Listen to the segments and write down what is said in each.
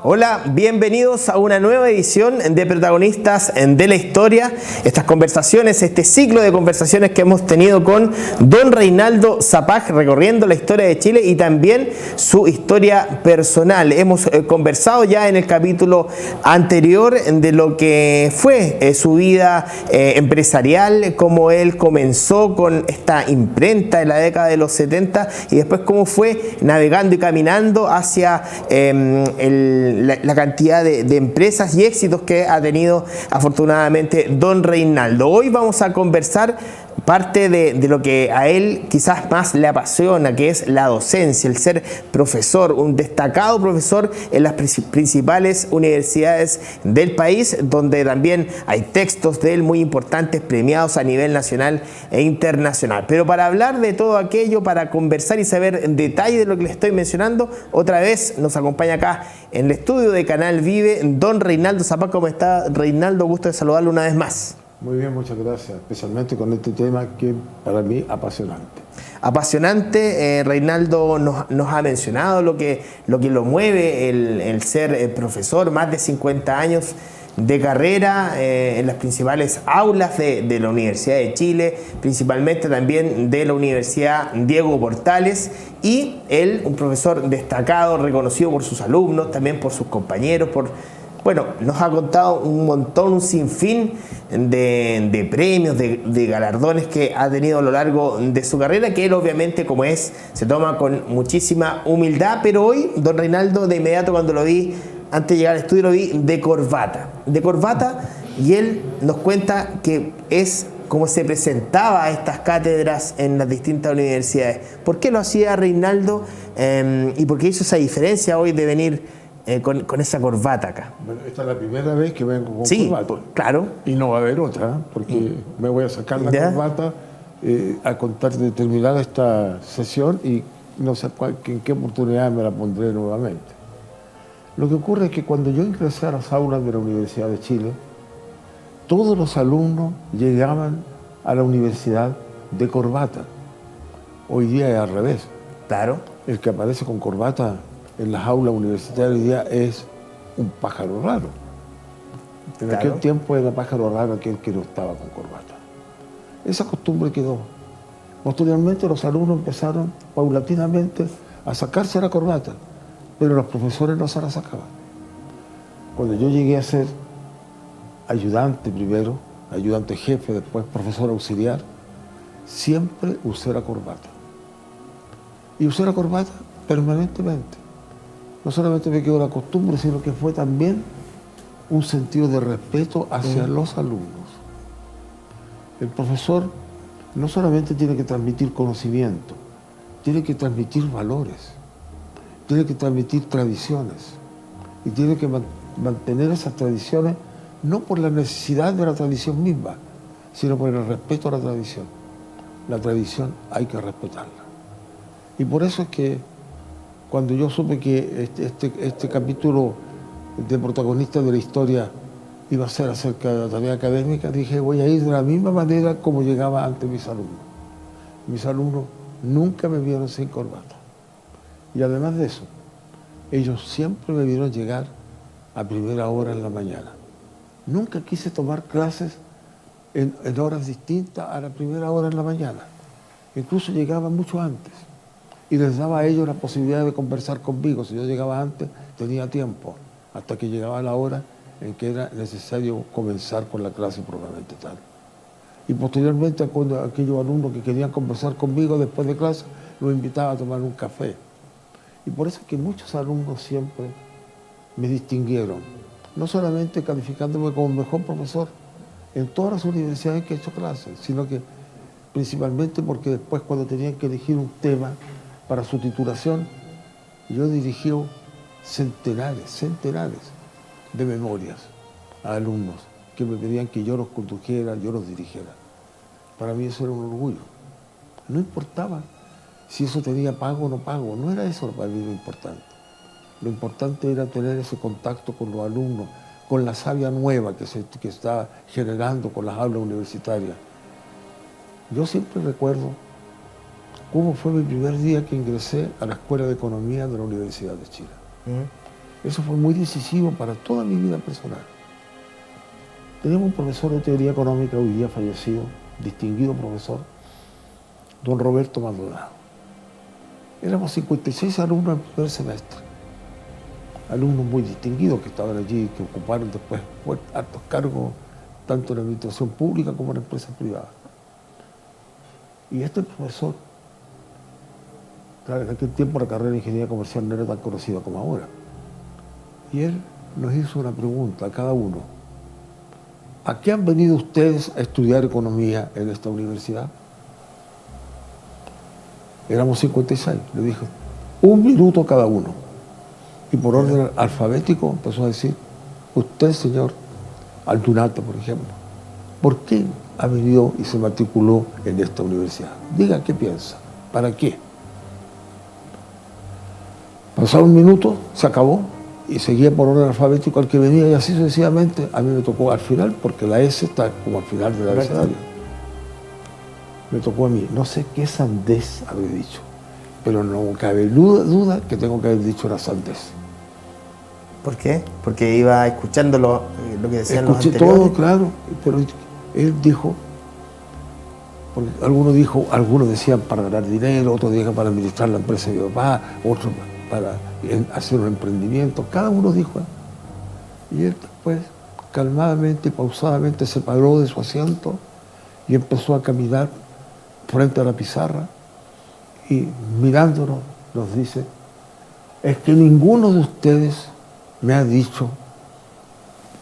Hola, bienvenidos a una nueva edición de Protagonistas de la Historia. Estas conversaciones, este ciclo de conversaciones que hemos tenido con don Reinaldo Zapag, recorriendo la historia de Chile y también su historia personal. Hemos conversado ya en el capítulo anterior de lo que fue su vida empresarial, cómo él comenzó con esta imprenta en la década de los 70 y después cómo fue navegando y caminando hacia la cantidad de empresas y éxitos que ha tenido afortunadamente don Reinaldo. Hoy vamos a conversar parte de lo que a él quizás más le apasiona, que es la docencia, el ser profesor, un destacado profesor en las principales universidades del país, donde también hay textos de él muy importantes, premiados a nivel nacional e internacional. Pero para hablar de todo aquello, para conversar y saber en detalle de lo que les estoy mencionando, otra vez nos acompaña acá en el estudio de Canal Vive don Reinaldo Zapag. ¿Cómo está, Reinaldo? Gusto de saludarlo una vez más. Muy bien, muchas gracias, especialmente con este tema que para mí apasionante. Apasionante, Reinaldo nos ha mencionado lo que lo mueve, el ser profesor, más de 50 años de carrera en las principales aulas de la Universidad de Chile, principalmente también de la Universidad Diego Portales, y él, un profesor destacado, reconocido por sus alumnos, también por sus compañeros, bueno, nos ha contado un montón, un sinfín de premios, de galardones que ha tenido a lo largo de su carrera, que él obviamente, como es, se toma con muchísima humildad. Pero hoy, don Reinaldo, de inmediato cuando lo vi, antes de llegar al estudio, lo vi de corbata, y él nos cuenta que es como se presentaba a estas cátedras en las distintas universidades. ¿Por qué lo hacía Reinaldo y por qué hizo esa diferencia hoy de venir con esa corbata acá? Bueno, esta es la primera vez que vengo con corbata. Claro. Y no va a haber otra, porque me voy a sacar la corbata a contar de terminar esta sesión y no sé en qué oportunidad me la pondré nuevamente. Lo que ocurre es que cuando yo ingresé a las aulas de la Universidad de Chile, todos los alumnos llegaban a la universidad de corbata. Hoy día es al revés. Claro. El que aparece con corbata en las aulas universitarias hoy día es un pájaro raro. En aquel tiempo era pájaro raro aquel que no estaba con corbata. Esa costumbre quedó. Posteriormente los alumnos empezaron paulatinamente a sacarse la corbata, pero los profesores no se la sacaban. Cuando yo llegué a ser ayudante primero, ayudante jefe, después profesor auxiliar, siempre usé la corbata. Y usé la corbata permanentemente. No solamente me quedó la costumbre, sino que fue también un sentido de respeto hacia los alumnos. El profesor no solamente tiene que transmitir conocimiento, tiene que transmitir valores, tiene que transmitir tradiciones y tiene que mantener esas tradiciones no por la necesidad de la tradición misma, sino por el respeto a la tradición. La tradición hay que respetarla. Y por eso es que cuando yo supe que este capítulo de protagonistas de la historia iba a ser acerca de la tarea académica, dije, voy a ir de la misma manera como llegaba antes mis alumnos. Mis alumnos nunca me vieron sin corbata. Y además de eso, ellos siempre me vieron llegar a primera hora en la mañana. Nunca quise tomar clases en horas distintas a la primera hora en la mañana. Incluso llegaba mucho antes. Y les daba a ellos la posibilidad de conversar conmigo. Si yo llegaba antes, tenía tiempo, hasta que llegaba la hora en que era necesario comenzar con la clase propiamente tal. Y posteriormente, cuando aquellos alumnos que querían conversar conmigo después de clase, los invitaba a tomar un café. Y por eso es que muchos alumnos siempre me distinguieron, no solamente calificándome como el mejor profesor en todas las universidades que he hecho clases, sino que principalmente porque después, cuando tenían que elegir un tema para su titulación, yo dirigí centenares de memorias a alumnos que me pedían que yo los condujera, yo los dirigiera. Para mí eso era un orgullo. No importaba si eso tenía pago o no pago, no era eso para mí lo importante. Lo importante era tener ese contacto con los alumnos, con la savia nueva que está generando con las aulas universitarias. Yo siempre recuerdo cómo fue mi primer día que ingresé a la Escuela de Economía de la Universidad de Chile. Eso fue muy decisivo para toda mi vida personal. Tenemos un profesor de teoría económica, hoy día fallecido, distinguido profesor, don Roberto Maldonado. Éramos 56 alumnos en el primer semestre. Alumnos muy distinguidos que estaban allí, que ocuparon después altos cargos, tanto en la administración pública como en la empresa privada. Y este profesor, claro, en aquel tiempo la carrera de ingeniería comercial no era tan conocida como ahora. Y él nos hizo una pregunta a cada uno. ¿A qué han venido ustedes a estudiar economía en esta universidad? Éramos 56. Le dije, 1 minuto cada uno. Y por orden alfabético empezó a decir, usted, señor Aldunate, por ejemplo, ¿por qué ha venido y se matriculó en esta universidad? Diga qué piensa, ¿para qué? Pasado 1 minuto, se acabó y seguía por orden alfabético al que venía y así sucesivamente. A mí me tocó al final, porque la S está como al final del abecedario. Me tocó a mí. No sé qué sandez habré dicho, pero no cabe duda que tengo que haber dicho la sandez. ¿Por qué? Porque iba escuchando lo que decían los anteriores. Escuché todo, claro, pero él dijo, porque algunos decían para ganar dinero, otros decían para administrar la empresa de mi papá, otros para hacer un emprendimiento, cada uno dijo. Y él después, calmadamente y pausadamente, se paró de su asiento y empezó a caminar frente a la pizarra y mirándonos nos dice, es que ninguno de ustedes me ha dicho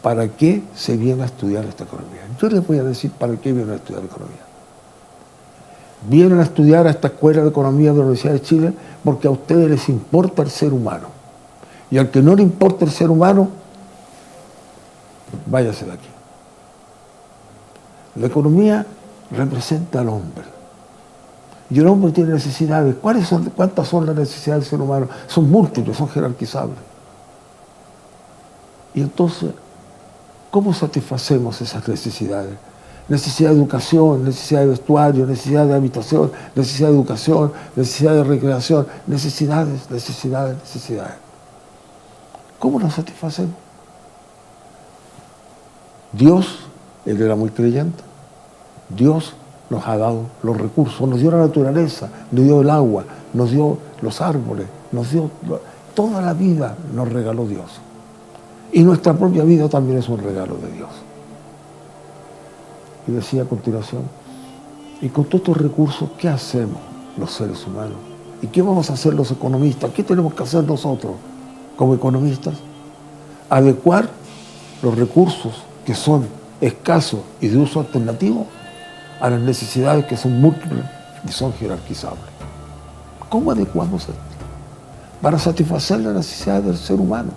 para qué se viene a estudiar esta economía. Yo les voy a decir para qué vienen a estudiar economía. Vienen a estudiar a esta Escuela de Economía de la Universidad de Chile porque a ustedes les importa el ser humano. Y al que no le importa el ser humano, váyase de aquí. La economía representa al hombre. Y el hombre tiene necesidades. ¿Cuántas son las necesidades del ser humano? Son múltiples, son jerarquizables. Y entonces, ¿cómo satisfacemos esas necesidades? Necesidad de educación, necesidad de vestuario, necesidad de habitación, necesidad de educación, necesidad de recreación, necesidades. ¿Cómo las satisfacemos? Dios, él era muy creyente, Dios nos ha dado los recursos, nos dio la naturaleza, nos dio el agua, nos dio los árboles, nos dio toda la vida, nos regaló Dios. Y nuestra propia vida también es un regalo de Dios. Y decía a continuación, y con todos estos recursos, ¿qué hacemos los seres humanos? ¿Y qué vamos a hacer los economistas? ¿Qué tenemos que hacer nosotros como economistas? Adecuar los recursos que son escasos y de uso alternativo a las necesidades que son múltiples y son jerarquizables. ¿Cómo adecuamos esto? Para satisfacer las necesidades del ser humano.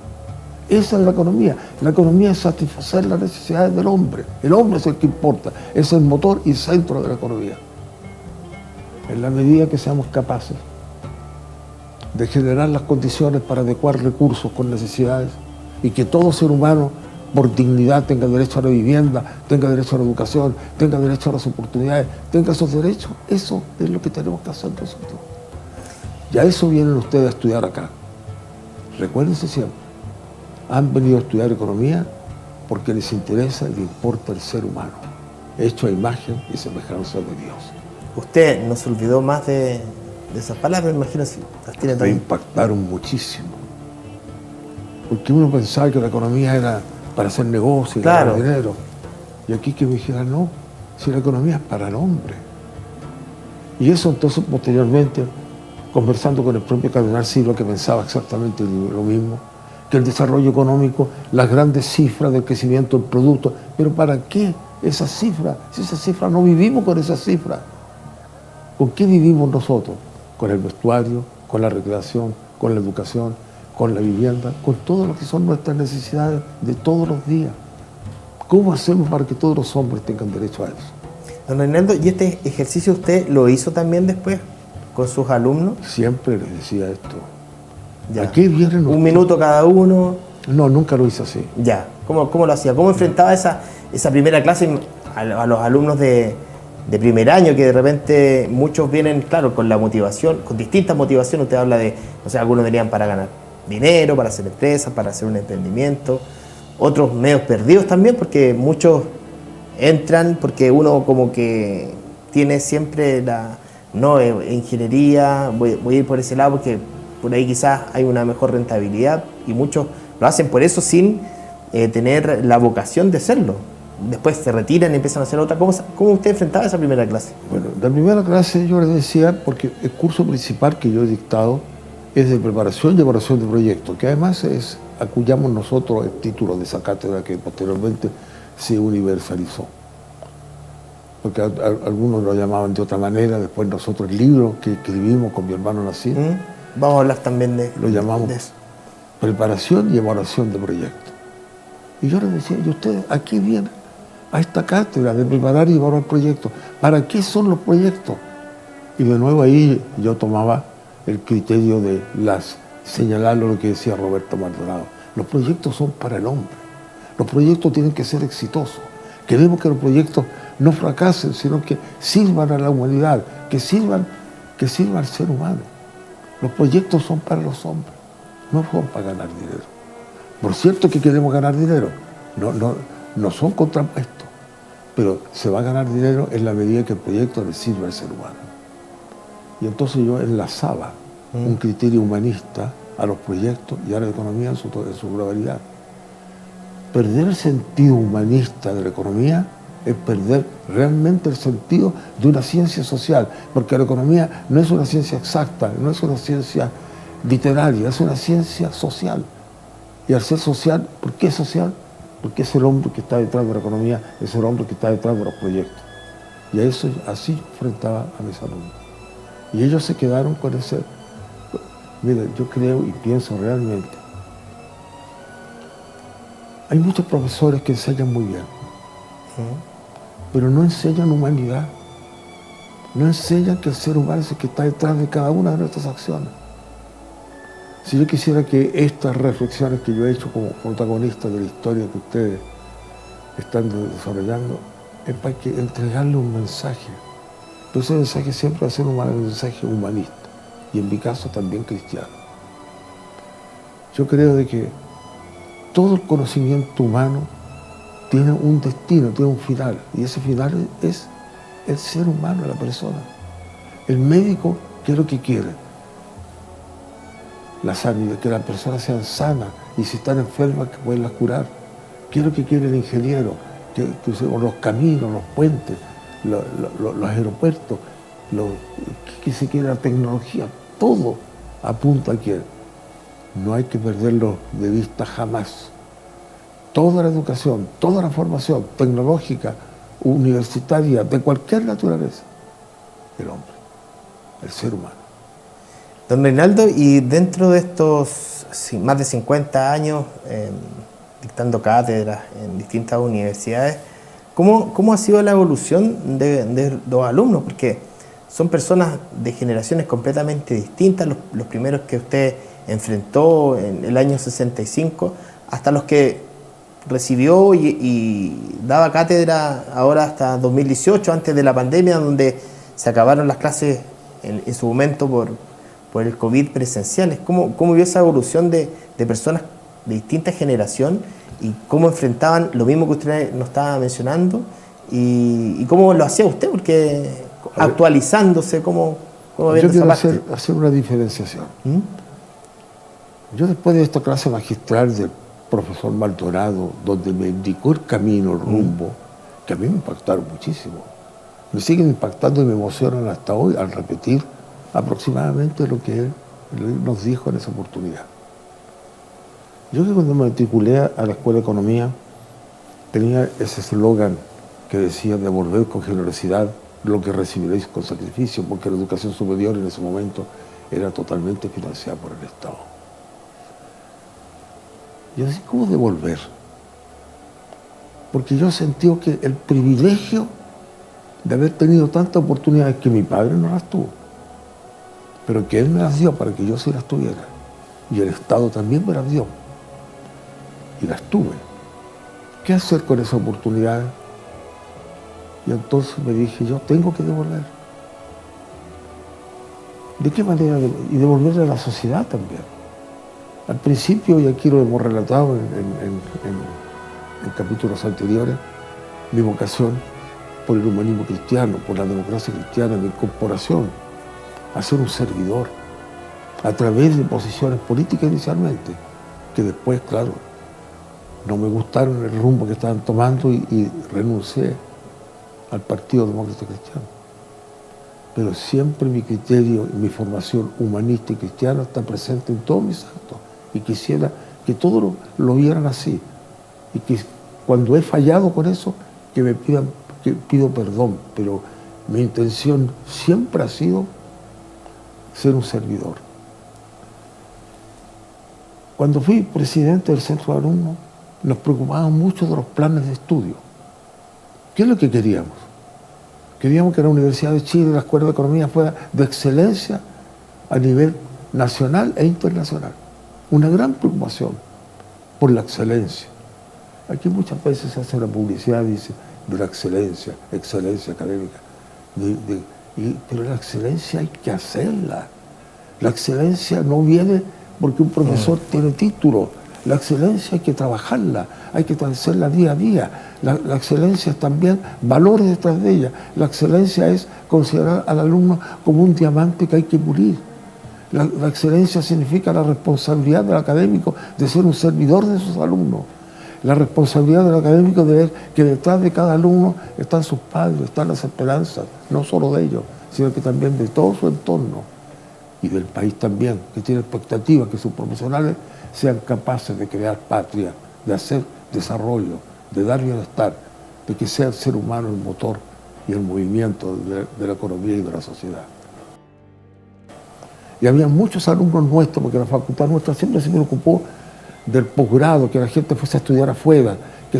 Esa es la economía. La economía es satisfacer las necesidades del hombre. El hombre es el que importa, es el motor y centro de la economía. En la medida que seamos capaces de generar las condiciones para adecuar recursos con necesidades y que todo ser humano, por dignidad, tenga derecho a la vivienda, tenga derecho a la educación, tenga derecho a las oportunidades, tenga esos derechos, eso es lo que tenemos que hacer nosotros. Y a eso vienen ustedes a estudiar acá. Recuérdense siempre, han venido a estudiar economía porque les interesa y les importa el ser humano, hecho a imagen y semejanza de Dios. Usted no se olvidó más de esas palabras, me imagino, si las tiene también. Me impactaron muchísimo. Porque uno pensaba que la economía era para hacer negocios, claro, ganar dinero. Y aquí que me dijeran, no, si la economía es para el hombre. Y eso entonces posteriormente, conversando con el propio cardenal Silva, que pensaba exactamente lo mismo, que el desarrollo económico, las grandes cifras del crecimiento del producto, pero ¿para qué esas cifras? Si esas cifras no vivimos con esas cifras. ¿Con qué vivimos nosotros? Con el vestuario, con la recreación, con la educación, con la vivienda, con todo lo que son nuestras necesidades de todos los días. ¿Cómo hacemos para que todos los hombres tengan derecho a eso? Don Reinaldo, ¿y este ejercicio usted lo hizo también después con sus alumnos? Siempre les decía esto. Ya. ¿A qué vienen ¿Un minuto cada uno? No, nunca lo hice así. Ya. ¿Cómo lo hacía? ¿Cómo enfrentaba esa primera clase a los alumnos de primer año, que de repente muchos vienen, claro, con la motivación, con distintas motivaciones? Usted habla de, o sea, algunos venían para ganar dinero, para hacer empresas, para hacer un emprendimiento. Otros medios perdidos también, porque muchos entran porque uno como que tiene siempre ingeniería, voy a ir por ese lado porque por ahí quizás hay una mejor rentabilidad, y muchos lo hacen por eso sin tener la vocación de hacerlo. Después se retiran y empiezan a hacer otra. ¿Cómo usted enfrentaba esa primera clase? Bueno, la primera clase yo les decía, porque el curso principal que yo he dictado es de preparación y elaboración de proyectos, que además acuñamos nosotros el título de esa cátedra que posteriormente se universalizó. Porque algunos lo llamaban de otra manera, después nosotros el libro que escribimos con mi hermano Nacir, vamos a hablar también lo llamamos de eso. Preparación y elaboración de proyectos. Y yo les decía, ¿y ustedes aquí vienen a esta cátedra de preparar y elaborar proyectos? ¿Para qué son los proyectos? Y de nuevo ahí yo tomaba el criterio de señalar lo que decía Roberto Maldonado. Los proyectos son para el hombre. Los proyectos tienen que ser exitosos. Queremos que los proyectos no fracasen, sino que sirvan a la humanidad, que sirvan al ser humano. Los proyectos son para los hombres, no son para ganar dinero. Por cierto que queremos ganar dinero, no son contrapuestos, pero se va a ganar dinero en la medida que el proyecto le sirva al ser humano. Y entonces yo enlazaba un criterio humanista a los proyectos y a la economía en su globalidad. Perder el sentido humanista de la economía es perder realmente el sentido de una ciencia social, porque la economía no es una ciencia exacta, no es una ciencia literaria, es una ciencia social. Y al ser social, ¿por qué social? Porque es el hombre que está detrás de la economía, es el hombre que está detrás de los proyectos. Y a eso así enfrentaba a mis alumnos. Y ellos se quedaron con ese... Mira, yo creo y pienso realmente, hay muchos profesores que enseñan muy bien, pero no enseñan humanidad, no enseñan que el ser humano es el que está detrás de cada una de nuestras acciones. Si yo quisiera que estas reflexiones que yo he hecho como protagonista de la historia que ustedes están desarrollando, es para que entregarle un mensaje. Pero ese mensaje siempre va a ser un mensaje humanista, y en mi caso también cristiano. Yo creo de que todo el conocimiento humano tiene un destino, tiene un final, y ese final es el ser humano, la persona. El médico, ¿qué es lo que quiere? La sanidad, que las personas sean sanas, y si están enfermas, que puedan curar. ¿Qué es lo que quiere el ingeniero? Que los caminos, los puentes, los aeropuertos, que se quiere la tecnología, todo apunta a que no hay que perderlo de vista jamás. Toda la educación, toda la formación tecnológica, universitaria, de cualquier naturaleza, el hombre, el ser humano. Don Reinaldo, y dentro de estos más de 50 años dictando cátedras en distintas universidades, ¿cómo ha sido la evolución de los alumnos? Porque son personas de generaciones completamente distintas, los primeros que usted enfrentó en el año 65, hasta los que recibió y daba cátedra ahora hasta 2018, antes de la pandemia, donde se acabaron las clases en su momento por el COVID presenciales. ¿Cómo vio esa evolución de personas de distinta generación y cómo enfrentaban lo mismo que usted nos estaba mencionando y cómo lo hacía usted? Porque actualizándose, ¿cómo ve yo esa quiero parte? hacer una diferenciación. Yo después de esta clase magistral del profesor Maldonado, donde me indicó el camino, el rumbo, que a mí me impactaron muchísimo, me siguen impactando y me emocionan hasta hoy al repetir aproximadamente lo que él nos dijo en esa oportunidad. Yo que cuando me matriculé a la Escuela de Economía tenía ese eslogan que decía: devolver con generosidad lo que recibiréis con sacrificio, porque la educación superior en ese momento era totalmente financiada por el Estado. Yo decía, ¿cómo devolver? Porque yo sentí que el privilegio de haber tenido tantas oportunidades que mi padre no las tuvo, pero que él me las dio para que yo sí las tuviera, y el Estado también me las dio, y las tuve. ¿Qué hacer con esas oportunidades? Y entonces me dije, yo tengo que devolver. ¿De qué manera? Y devolverle a la sociedad también. Al principio, y aquí lo hemos relatado en capítulos anteriores, mi vocación por el humanismo cristiano, por la democracia cristiana, mi incorporación a ser un servidor, a través de posiciones políticas inicialmente, que después, claro, no me gustaron el rumbo que estaban tomando y renuncié al Partido Demócrata Cristiano. Pero siempre mi criterio y mi formación humanista y cristiana está presente en todos mis actos. Y quisiera que todos lo vieran así. Y que cuando he fallado con eso, que me pidan, que pido perdón. Pero mi intención siempre ha sido ser un servidor. Cuando fui presidente del Centro de Alumnos, nos preocupaban mucho de los planes de estudio. ¿Qué es lo que queríamos? Queríamos que la Universidad de Chile, la Escuela de Economía, fuera de excelencia a nivel nacional e internacional. Una gran preocupación por la excelencia. Aquí muchas veces se hace la publicidad, dice, de la excelencia académica. Pero la excelencia hay que hacerla. La excelencia no viene porque un profesor tiene título. La excelencia hay que trabajarla, hay que hacerla día a día. La excelencia es también valores detrás de ella. La excelencia es considerar al alumno como un diamante que hay que pulir. La excelencia significa la responsabilidad del académico de ser un servidor de sus alumnos. La responsabilidad del académico de ver que detrás de cada alumno están sus padres, están las esperanzas, no solo de ellos, sino que también de todo su entorno y del país también, que tiene expectativas que sus profesionales sean capaces de crear patria, de hacer desarrollo, de dar bienestar, de que sea el ser humano el motor y el movimiento de la economía y de la sociedad. Y había muchos alumnos nuestros, porque la facultad nuestra siempre se preocupó del posgrado, que la gente fuese a estudiar afuera, que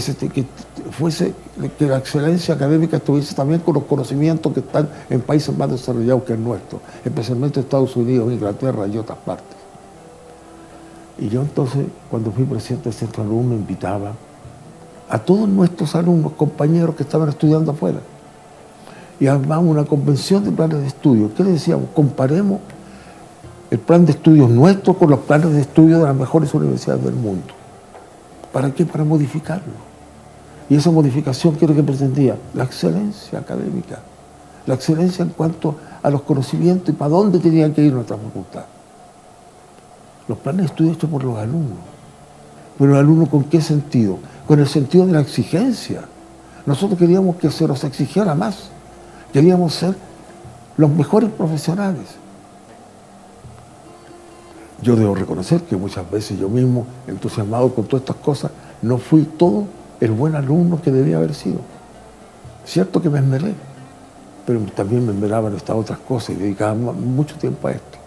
la excelencia académica estuviese también con los conocimientos que están en países más desarrollados que el nuestro, especialmente Estados Unidos, Inglaterra y otras partes. Y yo entonces, cuando fui presidente del Centro de Alumnos, invitaba a todos nuestros alumnos, compañeros que estaban estudiando afuera, y armamos una convención de planes de estudio. ¿Qué le decíamos? Comparemos el plan de estudios nuestro con los planes de estudio de las mejores universidades del mundo. ¿Para qué? Para modificarlo. Y esa modificación, ¿qué es lo que pretendía? La excelencia académica, la excelencia en cuanto a los conocimientos y para dónde tenía que ir nuestra facultad. Los planes de estudio hechos por los alumnos. Pero el alumno, ¿con qué sentido? Con el sentido de la exigencia. Nosotros queríamos que se nos exigiera más. Queríamos ser los mejores profesionales. Yo debo reconocer que muchas veces yo mismo, entusiasmado con todas estas cosas, no fui todo el buen alumno que debía haber sido. Cierto que me esmeré, pero también me esmeraba en estas otras cosas y dedicaba mucho tiempo a esto.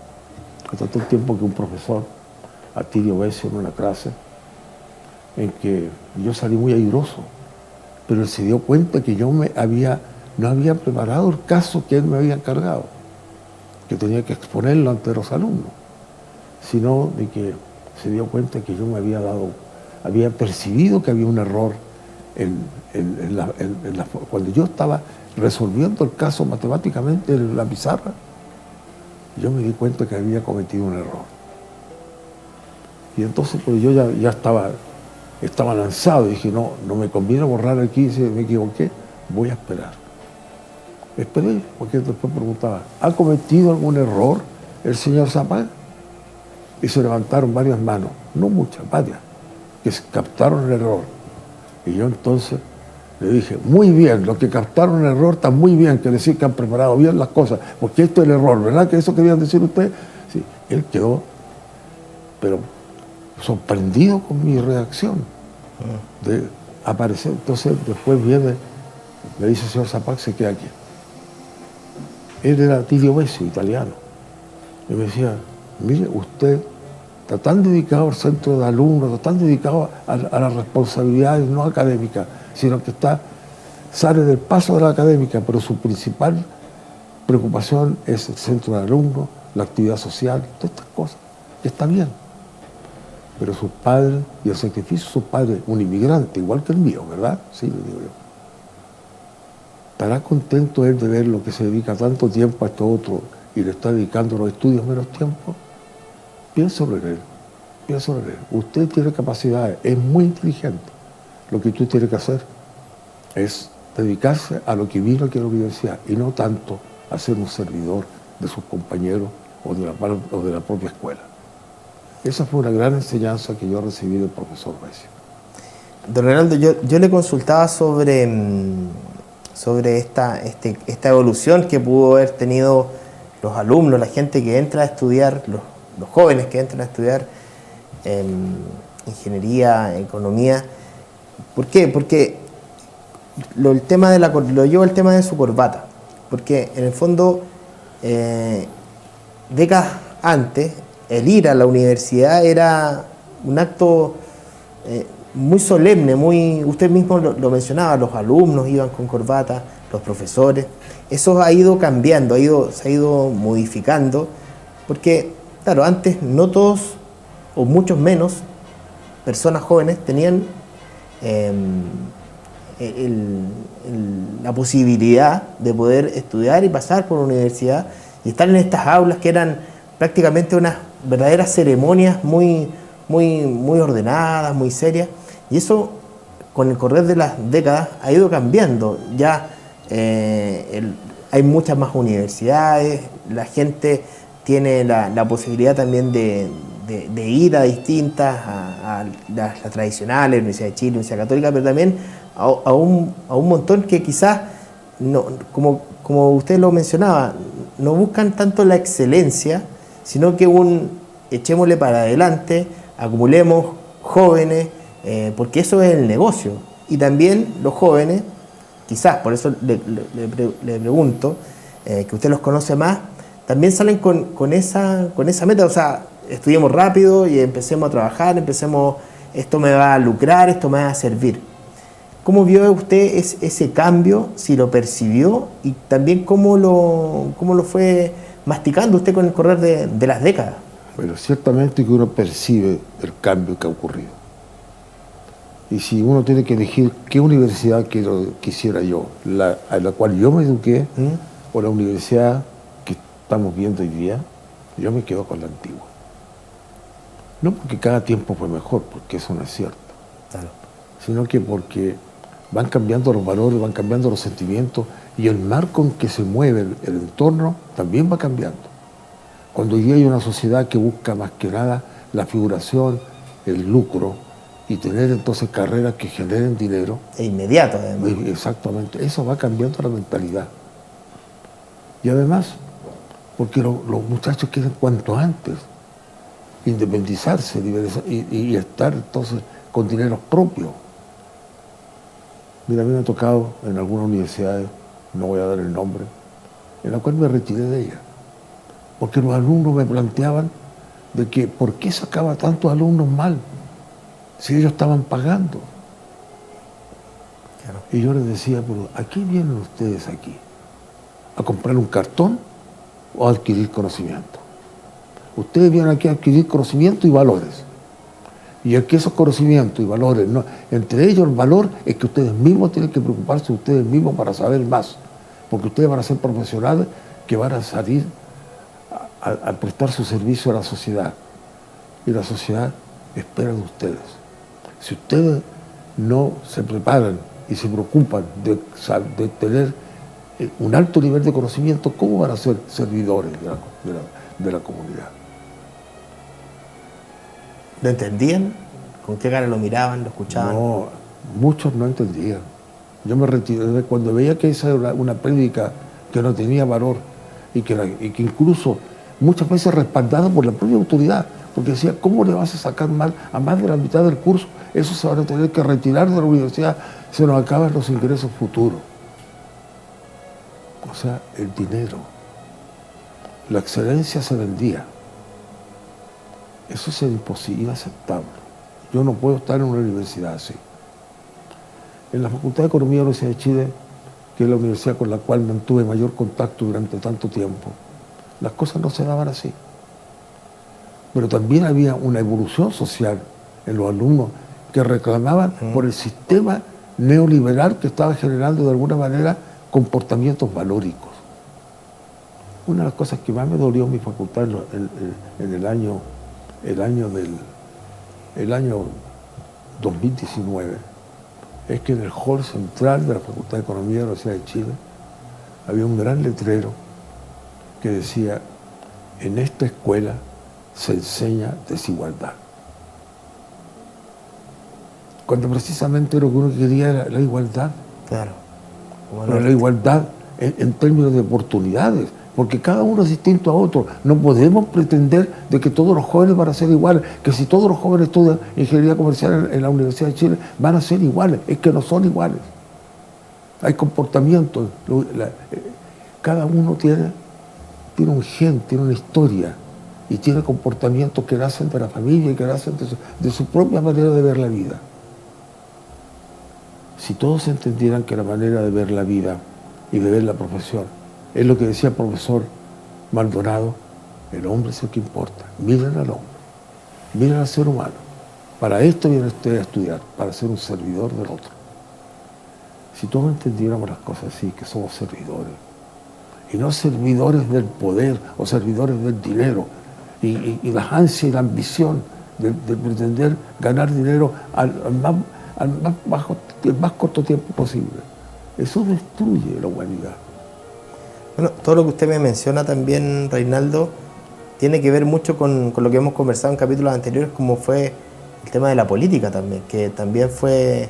Hasta todo el tiempo que un profesor, Atilio Besio, en una clase, en que yo salí muy airoso, pero él se dio cuenta que yo no había preparado el caso que él me había encargado, que tenía que exponerlo ante los alumnos, sino de que se dio cuenta que yo había percibido que había un error cuando yo estaba resolviendo el caso matemáticamente en la pizarra. Yo me di cuenta que había cometido un error. Y entonces pues yo ya estaba lanzado y dije, no me conviene borrar aquí, si me equivoqué, voy a esperar. Esperé, porque después preguntaba, ¿ha cometido algún error el señor Zapag? Y se levantaron varias manos, no muchas, varias, que captaron el error. Y yo entonces le dije, muy bien, los que captaron el error están muy bien, que decir que han preparado bien las cosas, porque esto es el error, ¿verdad? Que eso querían decir ustedes. Sí, él quedó, pero sorprendido con mi reacción de aparecer. Entonces después viene, me dice el señor Zapag, se queda aquí. Él era Atilio Besio, italiano. Y me decía, mire, usted está tan dedicado al centro de alumnos, está tan dedicado a las responsabilidades no académicas, sino que sale del paso de la académica, pero su principal preocupación es el centro de alumnos, la actividad social, todas estas cosas, que está bien. Pero sus padres y el sacrificio de sus padres, un inmigrante, igual que el mío, ¿verdad? Sí, le digo yo. ¿Estará contento él de ver lo que se dedica tanto tiempo a esto otro y le está dedicando a los estudios menos tiempo? Piénsalo en él. Empieza a leer. Usted tiene capacidades, es muy inteligente. Lo que usted tiene que hacer es dedicarse a lo que vino aquí a la universidad y no tanto a ser un servidor de sus compañeros o de la propia escuela. Esa fue una gran enseñanza que yo recibí del profesor Recio. Don Reinaldo, yo le consultaba sobre esta evolución que pudo haber tenido los alumnos, la gente que entra a estudiar, los jóvenes que entran a estudiar ingeniería, economía. ¿Por qué? Porque lo llevo al tema de su corbata, porque en el fondo, décadas antes, el ir a la universidad era un acto muy solemne, usted mismo lo mencionaba, los alumnos iban con corbata, los profesores. Eso ha ido cambiando, se ha ido modificando, porque, claro, antes no todos, o muchos menos, personas jóvenes tenían la posibilidad de poder estudiar y pasar por la universidad y estar en estas aulas que eran prácticamente unas verdaderas ceremonias muy ordenadas, muy serias, y eso con el correr de las décadas ha ido cambiando. Ya hay muchas más universidades, la gente tiene la posibilidad también de ir a distintas, a las tradicionales, Universidad de Chile, Universidad Católica, pero también a un montón que quizás, no, como usted lo mencionaba, no buscan tanto la excelencia, sino que echémosle para adelante, acumulemos jóvenes, porque eso es el negocio. Y también los jóvenes, quizás, por eso le pregunto, que usted los conoce más, también salen con esa meta, o sea, estudiemos rápido y empecemos a trabajar, esto me va a lucrar, esto me va a servir. ¿Cómo vio usted ese cambio, si lo percibió, y también cómo lo fue masticando usted con el correr de las décadas? Bueno, ciertamente que uno percibe el cambio que ha ocurrido. Y si uno tiene que elegir qué universidad quisiera yo, a la cual yo me eduqué, o la universidad que estamos viendo hoy día, yo me quedo con la antigua. No porque cada tiempo fue mejor, porque eso no es cierto, claro, sino que porque van cambiando los valores, van cambiando los sentimientos, y el marco en que se mueve el entorno también va cambiando. Cuando hoy día hay una sociedad que busca más que nada la figuración, el lucro, y tener entonces carreras que generen dinero. E inmediato, además. Exactamente, eso va cambiando la mentalidad. Y además, porque los muchachos quieren cuanto antes independizarse y estar entonces con dinero propio. Mira, a mí me ha tocado en algunas universidades, no voy a dar el nombre, en la cual me retiré de ella, porque los alumnos me planteaban de que ¿por qué sacaba tantos alumnos mal si ellos estaban pagando? Claro. Y yo les decía, pero ¿a qué vienen ustedes aquí? ¿A comprar un cartón o a adquirir conocimiento? Ustedes vienen aquí a adquirir conocimiento y valores. Y es que esos conocimientos y valores, ¿no? Entre ellos el valor es que ustedes mismos tienen que preocuparse de ustedes mismos para saber más. Porque ustedes van a ser profesionales que van a salir a prestar su servicio a la sociedad. Y la sociedad espera de ustedes. Si ustedes no se preparan y se preocupan de tener un alto nivel de conocimiento, ¿cómo van a ser servidores de la comunidad? ¿Lo entendían? ¿Con qué cara lo miraban, lo escuchaban? No, muchos no entendían. Yo me retiré cuando veía que esa era una prédica que no tenía valor y que incluso muchas veces respaldada por la propia autoridad, porque decía, ¿cómo le vas a sacar mal a más de la mitad del curso? Eso se van a tener que retirar de la universidad, se nos acaban los ingresos futuros. O sea, el dinero, la excelencia se vendía. Eso es imposible, inaceptable. Yo no puedo estar en una universidad así. En la Facultad de Economía de la Universidad de Chile, que es la universidad con la cual mantuve mayor contacto durante tanto tiempo, las cosas no se daban así. Pero también había una evolución social en los alumnos que reclamaban por el sistema neoliberal que estaba generando de alguna manera comportamientos valóricos. Una de las cosas que más me dolió en mi facultad en el año del el año 2019 es que en el hall central de la Facultad de Economía de la Universidad de Chile había un gran letrero que decía: en esta escuela se enseña desigualdad. Cuando precisamente lo que uno quería era la igualdad. Claro. Pero la igualdad en términos de oportunidades, porque cada uno es distinto a otro. No podemos pretender de que todos los jóvenes van a ser iguales, que si todos los jóvenes estudian ingeniería comercial en la Universidad de Chile van a ser iguales. Es que no son iguales. Hay comportamientos. Cada uno tiene un gen, tiene una historia y tiene comportamientos que nacen de la familia y que nacen de su propia manera de ver la vida. Si todos entendieran que la manera de ver la vida y de ver la profesión es lo que decía el profesor Maldonado, el hombre es el que importa. Miren al hombre, miren al ser humano. Para esto viene usted a estudiar, para ser un servidor del otro. Si todos entendiéramos las cosas así, que somos servidores, y no servidores del poder o servidores del dinero, y la ansia y la ambición de pretender ganar dinero al más corto tiempo posible. Eso destruye la humanidad. Bueno, todo lo que usted me menciona también, Reinaldo, tiene que ver mucho con lo que hemos conversado en capítulos anteriores, como fue el tema de la política también, que también fue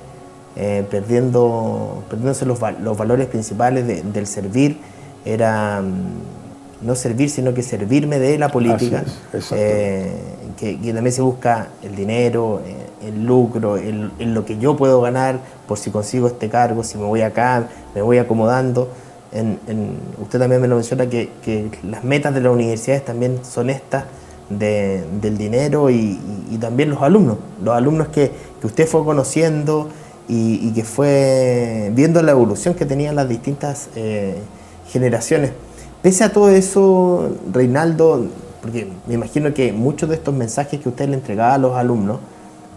perdiéndose los valores principales del servir. Era no servir, sino que servirme de la política. Así es, que también se busca el dinero, el lucro, en lo que yo puedo ganar por si consigo este cargo, si me voy acá, me voy acomodando. Usted también me lo menciona que las metas de las universidades también son estas del dinero y también los alumnos que usted fue conociendo y que fue viendo la evolución que tenían las distintas generaciones. Pese a todo eso, Reinaldo, porque me imagino que muchos de estos mensajes que usted le entregaba a los alumnos,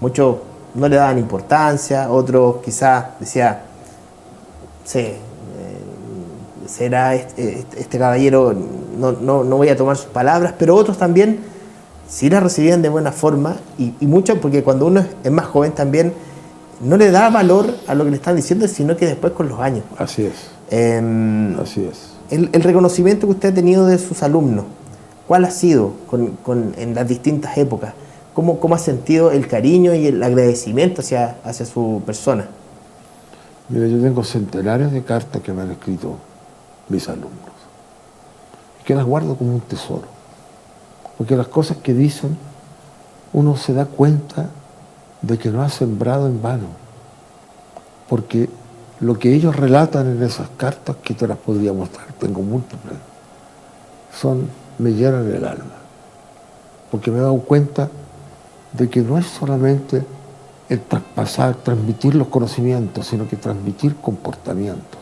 muchos no le daban importancia, otros quizás decía, será este caballero, no voy a tomar sus palabras, pero otros también sí las recibían de buena forma y muchos, porque cuando uno es más joven también no le da valor a lo que le están diciendo, sino que después con los años. Así es. Así es. El reconocimiento que usted ha tenido de sus alumnos, ¿cuál ha sido en las distintas épocas? ¿Cómo ha sentido el cariño y el agradecimiento hacia su persona? Mira, yo tengo centenares de cartas que me han escrito mis alumnos, que las guardo como un tesoro, porque las cosas que dicen uno se da cuenta de que no ha sembrado en vano, porque lo que ellos relatan en esas cartas, que te las podría mostrar, tengo múltiples, me llenan el alma, porque me he dado cuenta de que no es solamente el transmitir los conocimientos, sino que transmitir comportamientos.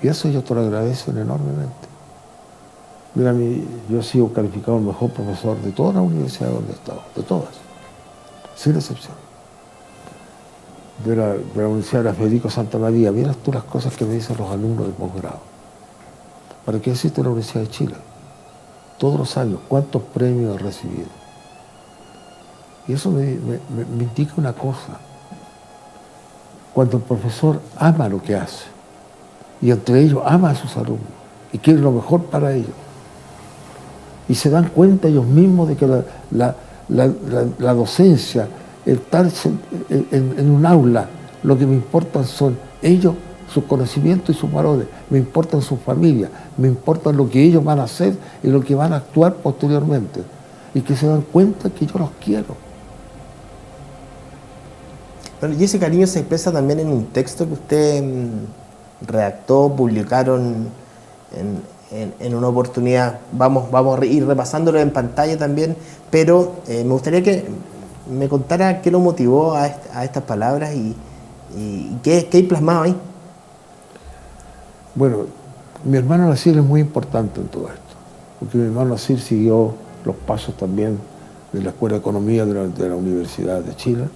Y eso ellos te lo agradecen enormemente. Mira, yo he sido calificado el mejor profesor de todas las universidades donde he estado, de todas, sin excepción. De la Universidad de Federico Santa María, miras tú las cosas que me dicen los alumnos de posgrado. ¿Para qué existe la Universidad de Chile? Todos los años, ¿cuántos premios he recibido? Y eso me indica una cosa. Cuando el profesor ama lo que hace, y entre ellos ama a sus alumnos, y quiere lo mejor para ellos, y se dan cuenta ellos mismos de que la docencia, el estar en un aula, lo que me importan son ellos, sus conocimientos y sus valores, me importan sus familias, me importan lo que ellos van a hacer y lo que van a actuar posteriormente, y que se dan cuenta que yo los quiero. Bueno, y ese cariño se expresa también en un texto que usted redactó, publicaron en una oportunidad. Vamos a ir repasándolo en pantalla también, pero me gustaría que me contara qué lo motivó a estas palabras y qué hay plasmado ahí. Bueno, mi hermano Nasir es muy importante en todo esto, porque mi hermano Nasir siguió los pasos también de la Escuela de Economía de la Universidad de Chile,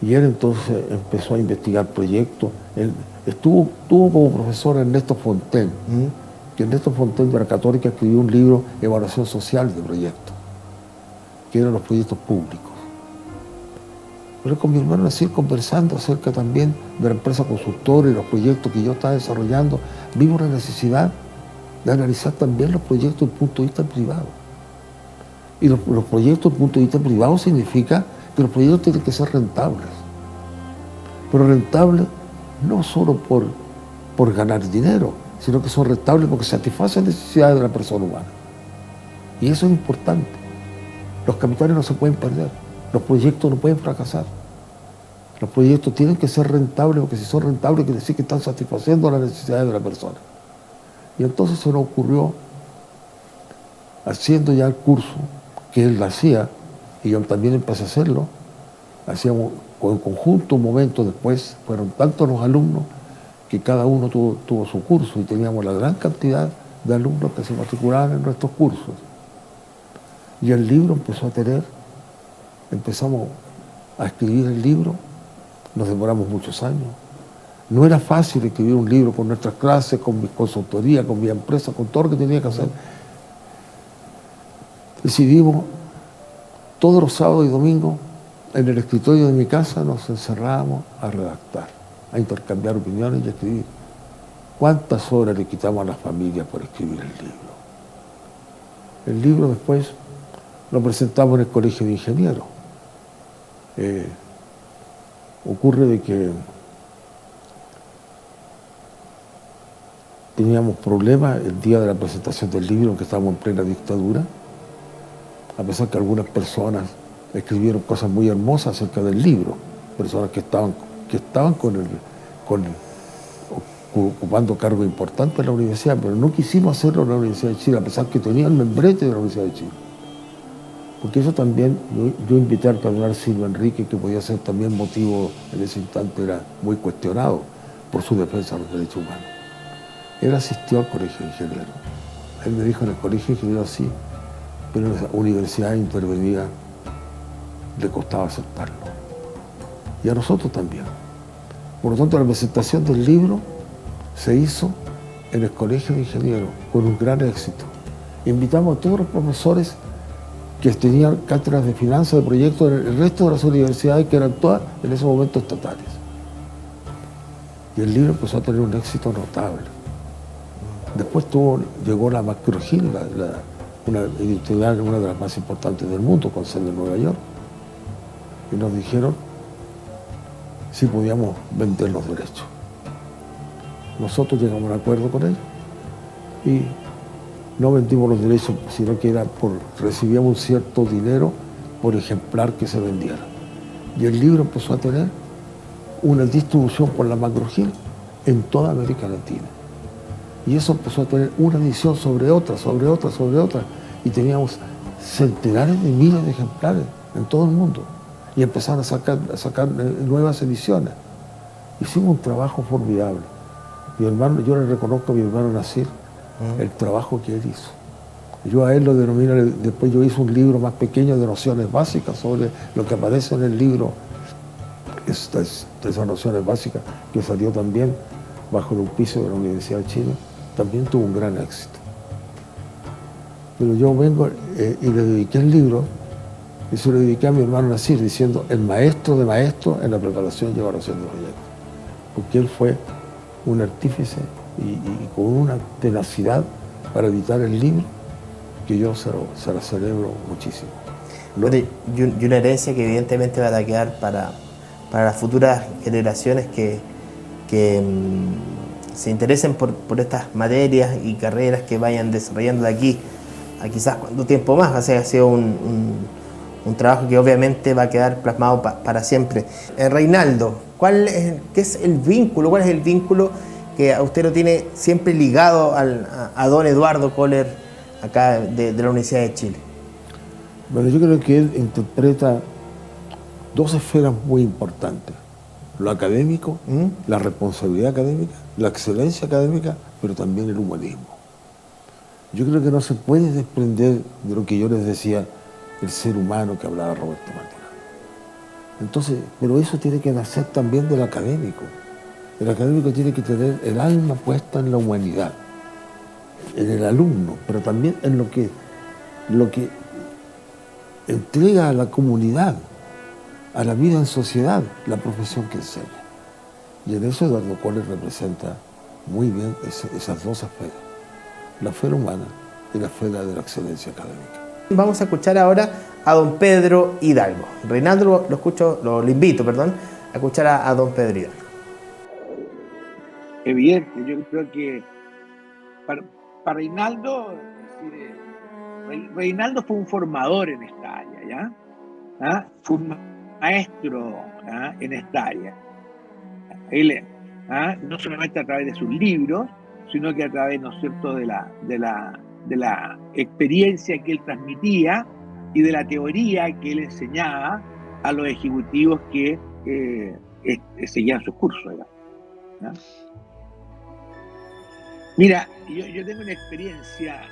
y él entonces empezó a investigar proyectos. Él tuvo como profesor a Ernesto Fontaine, que Ernesto Fontaine de la Católica escribió un libro, Evaluación Social de Proyectos, que eran los proyectos públicos. Pero con mi hermano Nasir, conversando acerca también de la empresa consultora y los proyectos que yo estaba desarrollando, vimos la necesidad de analizar también los proyectos desde el punto de vista privado. Y los proyectos desde el punto de vista privado significa que los proyectos tienen que ser rentables. Pero rentables no solo por ganar dinero, sino que son rentables porque satisfacen las necesidades de la persona humana. Y eso es importante. Los capitales no se pueden perder, los proyectos no pueden fracasar. Los proyectos tienen que ser rentables, porque si son rentables quiere decir que están satisfaciendo las necesidades de la persona. Y entonces se nos ocurrió, haciendo ya el curso, que él lo hacía, y yo también empecé a hacerlo, hacíamos en conjunto un momento después, fueron tantos los alumnos que cada uno tuvo su curso y teníamos la gran cantidad de alumnos que se matriculaban en nuestros cursos. Y el libro empezamos a escribir el libro, nos demoramos muchos años. No era fácil escribir un libro con nuestras clases, con mi consultoría, con mi empresa, con todo lo que tenía que hacer. Decidimos todos los sábados y domingos en el escritorio de mi casa nos encerrábamos a redactar, a intercambiar opiniones y a escribir. ¿Cuántas horas le quitamos a las familias por escribir el libro? El libro después lo presentamos en el Colegio de Ingenieros. Ocurre de que teníamos problemas el día de la presentación del libro, en que estábamos en plena dictadura, a pesar que algunas personas escribieron cosas muy hermosas acerca del libro, personas que estaban ocupando cargos importantes en la universidad, pero no quisimos hacerlo en la Universidad de Chile, a pesar que tenían el membrete de la Universidad de Chile. Porque eso también, yo invité al cardenal Silva Enrique, que podía ser también motivo, en ese instante era muy cuestionado por su defensa de los derechos humanos. Él asistió al Colegio de Ingenieros. Él me dijo, en el Colegio de Ingenieros sí, pero en la universidad intervenida le costaba aceptarlo. Y a nosotros también. Por lo tanto, la presentación del libro se hizo en el Colegio de Ingenieros con un gran éxito. Invitamos a todos los profesores que tenían cátedras de finanzas, de proyectos, en el resto de las universidades que eran todas en ese momento estatales. Y el libro empezó a tener un éxito notable. Después llegó la McGraw-Hill, una editorial, una de las más importantes del mundo, con sede en Nueva York, y nos dijeron si podíamos vender los derechos. Nosotros llegamos a un acuerdo con ellos y no vendimos los derechos, sino que recibíamos un cierto dinero por ejemplar que se vendiera. Y el libro empezó a tener una distribución por la McGraw-Hill en toda América Latina. Y eso empezó a tener una edición sobre otra, sobre otra, sobre otra. Y teníamos centenares de miles de ejemplares en todo el mundo. Y empezaron a sacar nuevas ediciones. Hicimos un trabajo formidable. Mi hermano, yo le reconozco a mi hermano Nasir el trabajo que él hizo. Yo a él lo denomino, después yo hice un libro más pequeño de nociones básicas sobre lo que aparece en el libro, esas nociones básicas, que salió también bajo el auspicio de la Universidad de Chile, también tuvo un gran éxito. Pero yo vengo y le dediqué el libro, y se lo dediqué a mi hermano Nasir, diciendo el maestro de maestros en la preparación y evaluación de proyectos. Porque él fue un artífice y con una tenacidad para editar el libro que yo se la celebro muchísimo. Y una herencia que evidentemente va a quedar para las futuras generaciones que se interesen por estas materias y carreras que vayan desarrollando de aquí a quizás cuánto tiempo más. O sea, ha sido un trabajo que obviamente va a quedar plasmado para siempre. Reinaldo, ¿qué es el vínculo? ¿Cuál es el vínculo que a usted lo tiene siempre ligado a don Eduardo Köhler, acá de la Universidad de Chile? Bueno, yo creo que él interpreta dos esferas muy importantes: lo académico, la responsabilidad académica, la excelencia académica, pero también el humanismo. Yo creo que no se puede desprender de lo que yo les decía, el ser humano que hablaba Roberto Maldonado. Entonces, pero eso tiene que nacer también del académico. El académico tiene que tener el alma puesta en la humanidad, en el alumno, pero también en lo que entrega a la comunidad. a la vida en sociedad la profesión que enseña. Y en eso Eduardo Kohler representa muy bien esas dos esferas, la esfera humana y la esfera de la excelencia académica. Vamos a escuchar ahora a don Pedro Hidalgo. Reinaldo lo invito, a escuchar a don Pedro Hidalgo. Evidente, yo creo que para Reinaldo, Reinaldo fue un formador en esta área, ¿ya? ¿Ah? Fue un maestro, ¿ah?, en esta área. Él, ¿ah?, no solamente a través de sus libros, sino que a través, ¿no es cierto?, de la experiencia que él transmitía y de la teoría que él enseñaba a los ejecutivos que seguían sus cursos, ¿ya? Mira, yo tengo una experiencia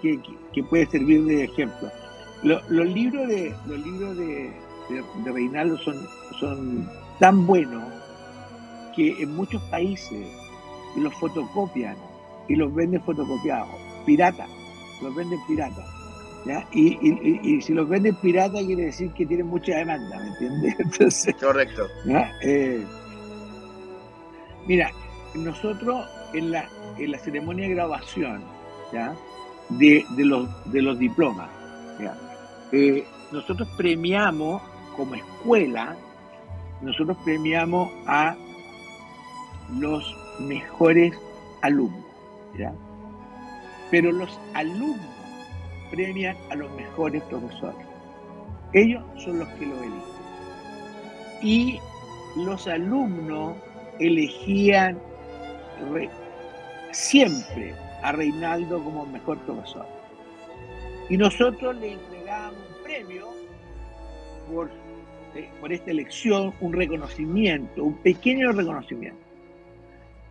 que puede servir de ejemplo. Los libros de Reinaldo son tan buenos que en muchos países los fotocopian y los venden fotocopiados, los venden pirata, ¿ya? Y si los venden pirata quiere decir que tienen mucha demanda, ¿me entiendes? Entonces, correcto. ¿ya? Mira, nosotros en la ceremonia de graduación, ¿ya?, de los diplomas, ¿ya?, nosotros premiamos como escuela, nosotros premiamos a los mejores alumnos, ¿ya? Pero los alumnos premian a los mejores profesores. Ellos son los que lo eligen. Y los alumnos elegían siempre a Reinaldo como mejor profesor. Y nosotros le entregábamos un premio por esta elección, un reconocimiento, un pequeño reconocimiento.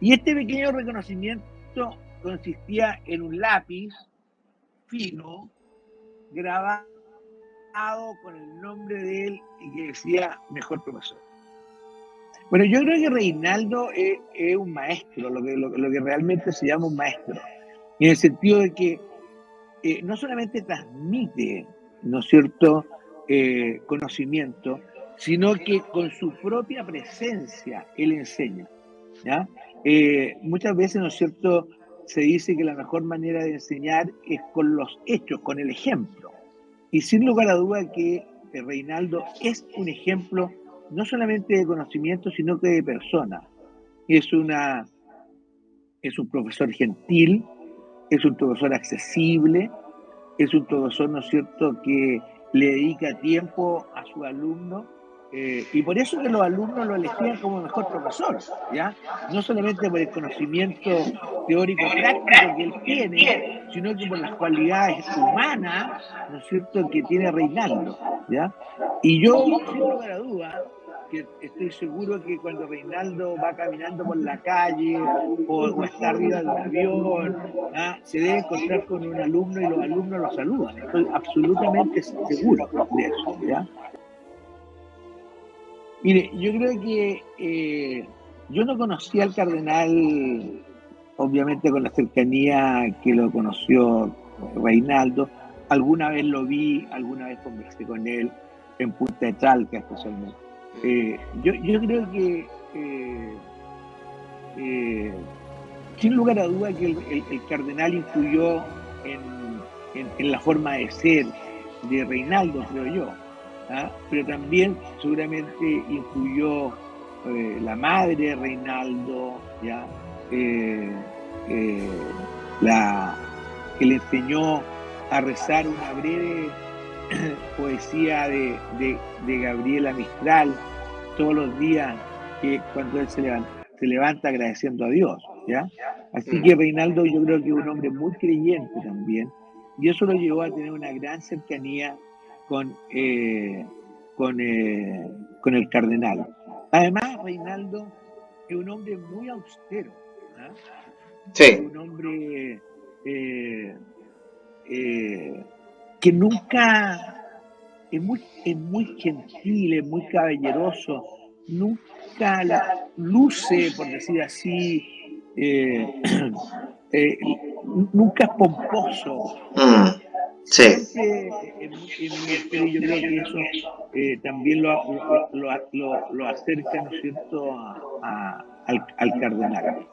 Y este pequeño reconocimiento consistía en un lápiz fino, grabado con el nombre de él y que decía mejor profesor. Bueno, yo creo que Reinaldo es un maestro, lo que realmente se llama un maestro, en el sentido de que no solamente transmite, ¿no es cierto?, conocimiento, sino que con su propia presencia él enseña, ¿ya? Muchas veces, ¿no es cierto?, se dice que la mejor manera de enseñar es con los hechos, con el ejemplo. Y sin lugar a duda que Reinaldo es un ejemplo no solamente de conocimiento, sino que de persona. Es un profesor gentil, es un profesor accesible, es un profesor, ¿no es cierto?, que le dedica tiempo a sus alumnos, y por eso que los alumnos lo elegían como mejor profesor, ¿ya? No solamente por el conocimiento teórico práctico que él tiene, sino que por las cualidades humanas, ¿no es cierto?, que tiene Reinaldo, ¿ya? Y yo, sin lugar a duda, que estoy seguro que cuando Reinaldo va caminando por la calle o está arriba de un avión, ¿ah?, se debe encontrar con un alumno y los alumnos lo saludan. Estoy absolutamente seguro de eso, ¿ya? Mire, yo creo que yo no conocía al cardenal, obviamente, con la cercanía que lo conoció Reinaldo. Alguna vez lo vi, alguna vez conversé con él en Punta de Talca especialmente. Yo creo que sin lugar a duda que el cardenal influyó en la forma de ser de Reinaldo, creo yo, ¿ah? Pero también seguramente influyó la madre de Reinaldo, ¿ya? Que le enseñó a rezar una breve poesía de Gabriela Mistral todos los días, que cuando él se levanta agradeciendo a Dios, ¿ya? Así que Reinaldo, yo creo que es un hombre muy creyente también, y eso lo llevó a tener una gran cercanía con el cardenal. Además, Reinaldo es un hombre muy austero, ¿eh? Sí. Es un hombre que nunca es muy gentil, es muy caballeroso, nunca luce, por decir así, nunca es pomposo, Sí. En el ministerio, yo creo que eso también lo acerca, ¿no es cierto?, al cardenal.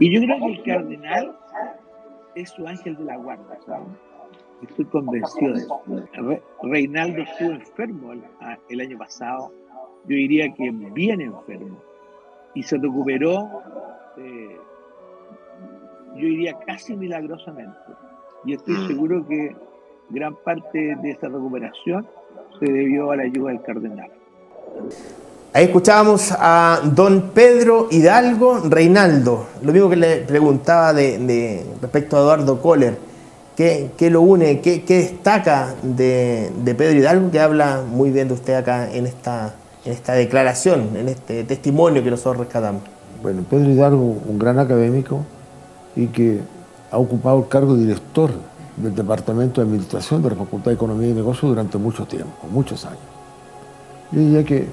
Y yo creo que el cardenal es su ángel de la guarda, ¿sabes? Estoy convencido de eso. Reinaldo estuvo enfermo el año pasado, yo diría que bien enfermo, y se recuperó, yo diría casi milagrosamente. Y estoy seguro que gran parte de esa recuperación se debió a la ayuda del cardenal. Ahí escuchábamos a don Pedro Hidalgo Reinaldo. Lo mismo que le preguntaba respecto a Eduardo Kohler. ¿Qué lo une? ¿Qué destaca de Pedro Hidalgo, que habla muy bien de usted acá en esta declaración, en este testimonio que nosotros rescatamos? Bueno, Pedro Hidalgo, un gran académico y que ha ocupado el cargo de director del Departamento de Administración de la Facultad de Economía y Negocios durante mucho tiempo, muchos años. Yo diría que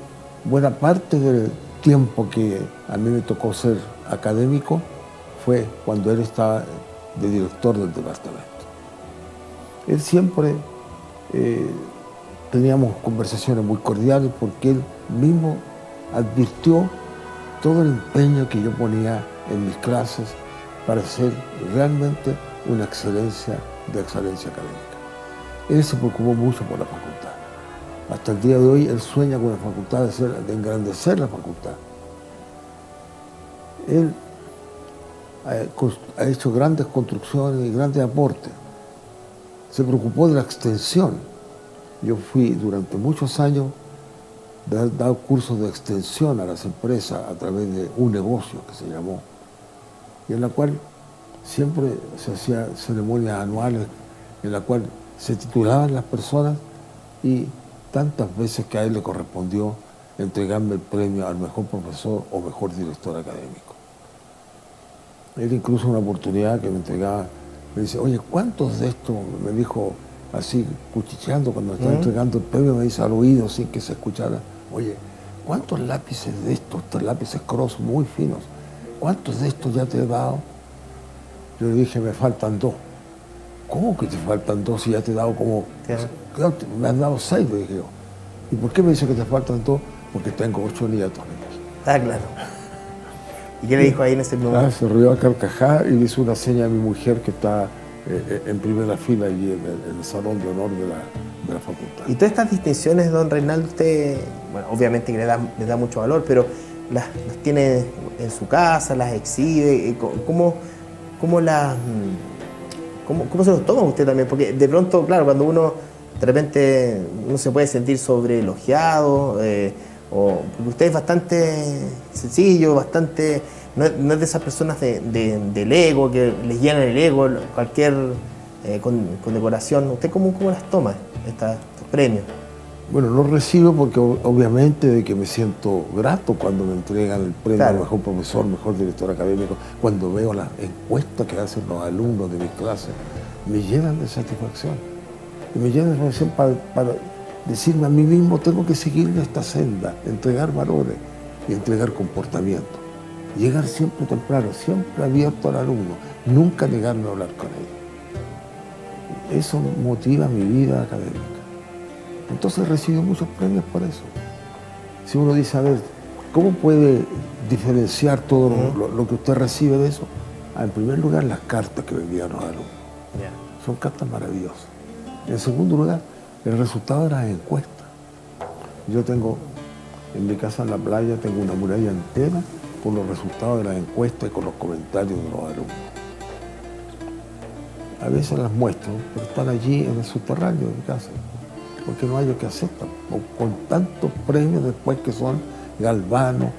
buena parte del tiempo que a mí me tocó ser académico fue cuando él estaba de director del departamento. Él siempre teníamos conversaciones muy cordiales porque él mismo advirtió todo el empeño que yo ponía en mis clases para ser realmente una excelencia académica. Él se preocupó mucho por la facultad. Hasta el día de hoy él sueña con la facultad de engrandecer la facultad. Él ha hecho grandes construcciones y grandes aportes. Se preocupó de la extensión. Yo fui durante muchos años dado cursos de extensión a las empresas a través de un negocio que se llamó, y en la cual siempre se hacían ceremonias anuales en la cual se titulaban las personas, y tantas veces que a él le correspondió entregarme el premio al mejor profesor o mejor director académico. Él incluso una oportunidad que me entregaba, me dice, oye, ¿cuántos de estos? Me dijo así, cuchicheando cuando me estaba entregando el premio, me dice al oído sin que se escuchara, oye, ¿cuántos lápices de estos lápices cross muy finos, cuántos de estos ya te he dado? Yo le dije, me faltan 2. ¿Cómo que te faltan 2 si ya te he dado como... Claro, me has dado 6, le dije yo. ¿Y por qué me dice que te faltan 2? Porque tengo 8 nietos. Ah, claro. ¿Y qué le dijo ahí en ese momento? Se rió a carcajada y le hizo una seña a mi mujer que está en primera fila allí en el salón de honor de la facultad. Y todas estas distinciones, don Reinaldo, usted, bueno, obviamente que le da mucho valor, pero las tiene en su casa, las exhibe, ¿cómo se los toma usted también? Porque de pronto, claro, cuando uno de repente uno se puede sentir sobreelogiado, porque usted es bastante sencillo, bastante, no es de esas personas del ego, que les llenan el ego, cualquier condecoración. ¿Usted cómo las toma, estos premios? Bueno, los recibo porque obviamente de que me siento grato cuando me entregan el premio al mejor profesor, mejor director académico, cuando veo las encuestas que hacen los alumnos de mis clases, me llenan de satisfacción. Y me llenan de satisfacción para decirme a mí mismo, tengo que seguir esta senda, entregar valores y entregar comportamiento. Llegar siempre temprano, siempre abierto al alumno, nunca negarme a hablar con él. Eso motiva mi vida académica. Entonces recibo muchos premios por eso. Si uno dice, a ver, ¿cómo puede diferenciar todo lo que usted recibe de eso? En primer lugar, las cartas que me envían los alumnos. Son cartas maravillosas. En segundo lugar, el resultado de las encuestas. Yo tengo, en mi casa en la playa, tengo una muralla entera con los resultados de las encuestas y con los comentarios de los alumnos. A veces las muestro, pero están allí en el subterráneo de mi casa, porque no hay lo que aceptan, con tantos premios después que son Galvano,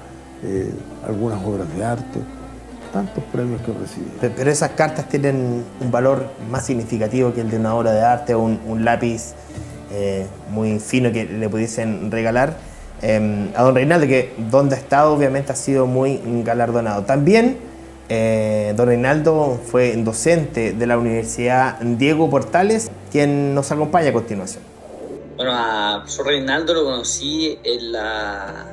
algunas obras de arte, tantos premios que recibí. Pero esas cartas tienen un valor más significativo que el de una obra de arte o un lápiz muy fino que le pudiesen regalar. A don Reinaldo, que donde ha estado obviamente ha sido muy galardonado. También don Reinaldo fue docente de la Universidad Diego Portales, quien nos acompaña a continuación. Bueno, a profesor Reinaldo lo conocí en la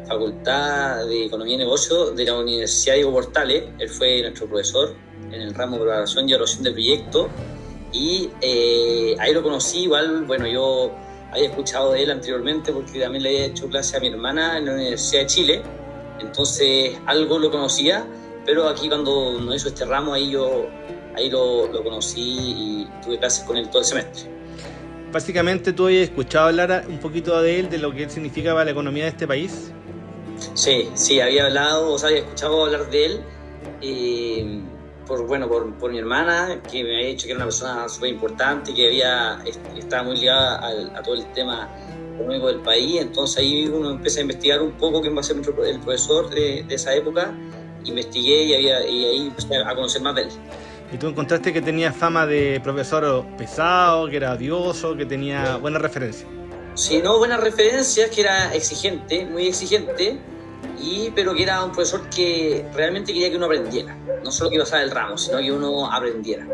Facultad de Economía y Negocios de la Universidad Diego Portales. Él fue nuestro profesor en el ramo de programación y evaluación de proyectos Y ahí lo conocí, igual, bueno, yo había escuchado de él anteriormente porque también le había hecho clase a mi hermana en la Universidad de Chile, entonces algo lo conocía, pero aquí cuando nos hizo este ramo, ahí lo conocí y tuve clases con él todo el semestre. Básicamente, ¿tú habías escuchado hablar un poquito de él, de lo que él significa para la economía de este país? Sí, había hablado, o sea, había escuchado hablar de él por mi hermana, que me había dicho que era una persona súper importante, que estaba muy ligada a todo el tema económico del país. Entonces ahí uno empieza a investigar un poco quién va a ser el profesor de esa época. Investigué y ahí empecé a conocer más de él. ¿Y tú encontraste que tenía fama de profesor pesado, que era odioso, que tenía buenas referencias? Sí, no, buenas referencias, que era exigente, muy exigente, pero que era un profesor que realmente quería que uno aprendiera. No solo que pasara el ramo, sino que uno aprendiera.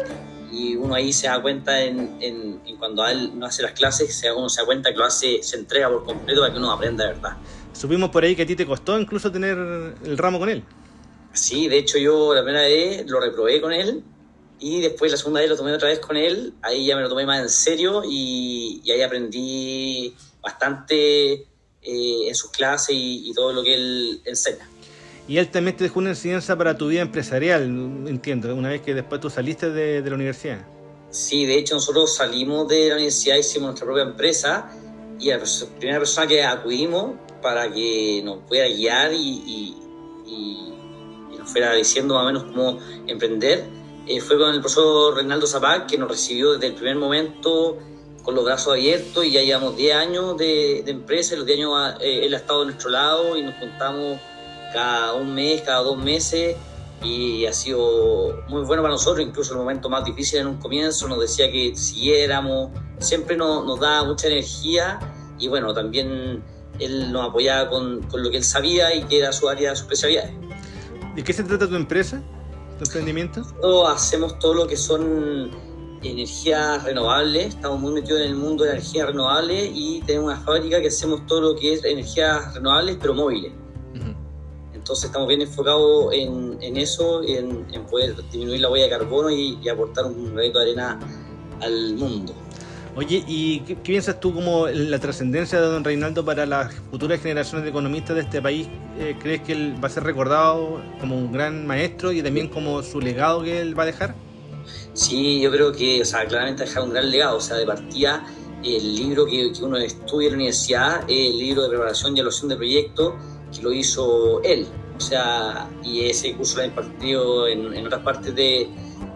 Y uno ahí se da cuenta en cuando él no hace las clases, uno se da cuenta que se entrega por completo para que uno aprenda de verdad. Supimos por ahí que a ti te costó incluso tener el ramo con él. Sí, de hecho yo la primera vez lo reprobé con él y después la segunda vez lo tomé otra vez con él. Ahí ya me lo tomé más en serio y ahí aprendí bastante en sus clases y todo lo que él enseña. Y él también te dejó una enseñanza para tu vida empresarial, entiendo, una vez que después tú saliste de la universidad. Sí, de hecho nosotros salimos de la universidad, hicimos nuestra propia empresa y la primera persona que acudimos para que nos pudiera guiar y nos fuera diciendo más o menos cómo emprender fue con el profesor Reinaldo Zapac, que nos recibió desde el primer momento con los brazos abiertos, y ya llevamos 10 años de empresa, y los 10 años él ha estado de nuestro lado y nos juntamos cada un mes, cada 2 meses, y ha sido muy bueno para nosotros. Incluso en el momento más difícil en un comienzo nos decía que siguiéramos, siempre nos da mucha energía, y bueno, también él nos apoyaba con lo que él sabía y que era su área de sus especialidades. ¿De qué se trata tu empresa, tu emprendimiento? Nosotros hacemos todo lo que son energías renovables, estamos muy metidos en el mundo de energías renovables y tenemos una fábrica que hacemos todo lo que es energías renovables pero móviles. Entonces estamos bien enfocados en eso, en poder disminuir la huella de carbono y aportar un granito de arena al mundo. Oye, ¿y qué piensas tú como la trascendencia de don Reinaldo para las futuras generaciones de economistas de este país? ¿Crees que él va a ser recordado como un gran maestro y también como su legado que él va a dejar? Sí, yo creo que, claramente ha dejado un gran legado. De partida, el libro que uno estudia en la universidad es el libro de preparación y evaluación de proyectos, que lo hizo él. Y ese curso lo ha impartido en otras partes de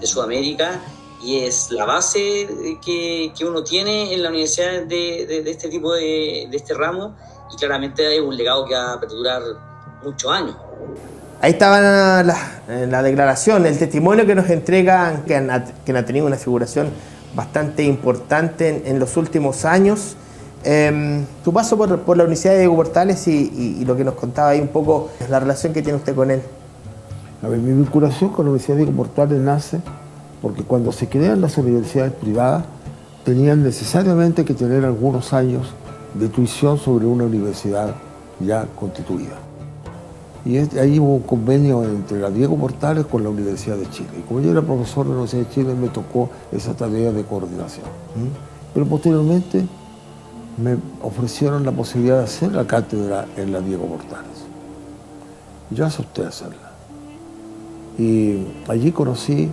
Sudamérica, y es la base que uno tiene en la universidad de este tipo de este ramo, y claramente es un legado que va a perdurar muchos años. Ahí estaba la declaración, el testimonio que nos entregan, que han tenido una figuración bastante importante en los últimos años. Tu paso por la Universidad de Diego Portales y lo que nos contaba ahí un poco, la relación que tiene usted con él. A ver, mi vinculación con la Universidad de Diego Portales nace porque cuando se crean las universidades privadas tenían necesariamente que tener algunos años de tuición sobre una universidad ya constituida. Y ahí hubo un convenio entre la Diego Portales con la Universidad de Chile. Y como yo era profesor de la Universidad de Chile, me tocó esa tarea de coordinación. Pero posteriormente me ofrecieron la posibilidad de hacer la cátedra en la Diego Portales. Y yo acepté hacerla. Y allí conocí